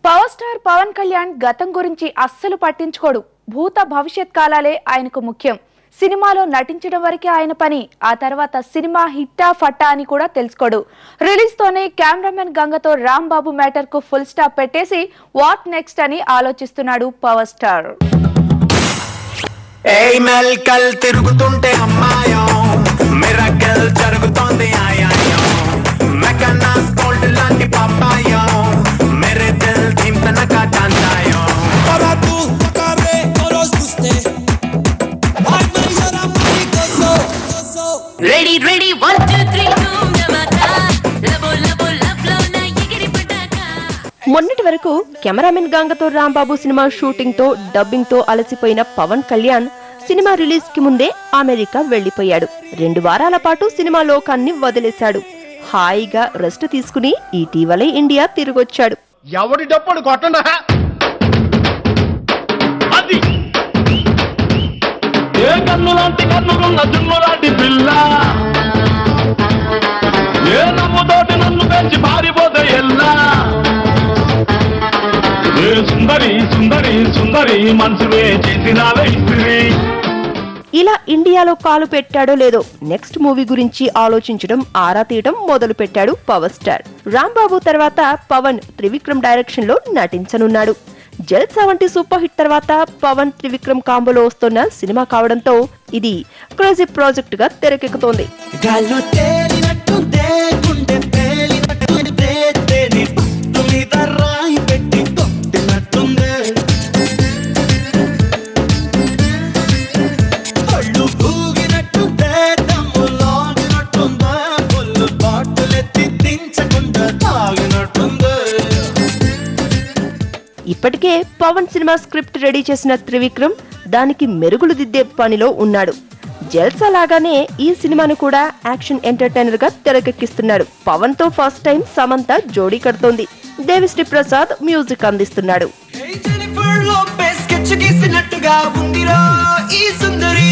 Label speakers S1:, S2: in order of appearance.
S1: Power star Pawan Kalyan గతం గురించి అస్సలు పట్టించుకోడు. భూత భవిష్యత్ కాలాలే ఆయనకు ముఖ్యం. సినిమాలో నటించడం వరకే ఆయన పని. ఆ తర్వాత సినిమా హిట్టా ఫట్టా అని కూడా తెలుసుకోడు. రిలీజ్ తోనే కెమెరామెన్ గంగతో రాంబాబు మ్యాటర్ కు ఫుల్ స్టాప్ పెట్టేసి వాట్ నెక్స్ట్ అని ఆలోచిస్తున్నాడు పవర్ స్టార్. తిరుగుతుంటే అమ్మాయో మిరకల్ జరుగుతోంది ఆయాయో మెకనా స్కోల్డ్ లాంటి పాపాయో मेरे दिल धीमतन का चांदायो para tu tocaré todos usted आज मैं जरा पानी को ready 1 2 3 boom jamata labo labo labo na yigiri pataka మొన్నటి వరకు కెమెరామెన్ గంగతో రాంబాబు సినిమా షూటింగ్ తో డబ్బింగ్ తో అలసిపోయిన పవన్ కళ్యాణ్ సినిమా రిలీజ్ కి ముందే అమెరికా వెళ్లిపోయాడు. 2 వారాల పాటు సినిమా లోకాన్ని వదిలేశాడు. హాయిగా రెస్ట్ తీసుకుని ఇటీవలే ఇండియా తిరిగొచ్చాడు.
S2: ఎవడి డప్పుడు కొట్టండా అది ఏ కన్నులాంటి కన్నుకున్న జున్నులాంటి పిల్ల ఏ నమ్ముతోటి నన్ను పెంచి పారిపోతే ఎల్లా ఏ సుందరి సుందరి సుందరి మనసువే చేసినావే ఇస్త్రీ.
S1: ఇలా ఇండియాలో కాలు పెట్టాడో లేదో నెక్స్ట్ మూవీ గురించి ఆలోచించడం ఆరా తీయడం మొదలు పెట్టాడు పవర్ స్టార్. రాంబాబు తర్వాత పవన్ త్రివిక్రమ్ డైరెక్షన్ లో నటించనున్నాడు. జల్సా వంటి సూపర్ హిట్ తర్వాత పవన్ త్రివిక్రమ్ కాంబోలో వస్తున్న సినిమా కావడంతో ఇది క్రేజీ ప్రాజెక్ట్ గా తెరకెక్కుతోంది. ఇప్పటికే పవన్ సినిమా స్క్రిప్ట్ రెడీ చేసిన త్రివిక్రమ్ దానికి మెరుగులు దిద్దే పనిలో ఉన్నాడు. జల్సా లాగానే ఈ సినిమాను కూడా యాక్షన్ ఎంటర్టైనర్ గా తెరకెక్కిస్తున్నాడు. పవన్ తో ఫస్ట్ టైం సమంత జోడీ కడుతోంది. దేవిశ్రీ ప్రసాద్ మ్యూజిక్ అందిస్తున్నాడు.
S3: ఉంది ఈ సుందరి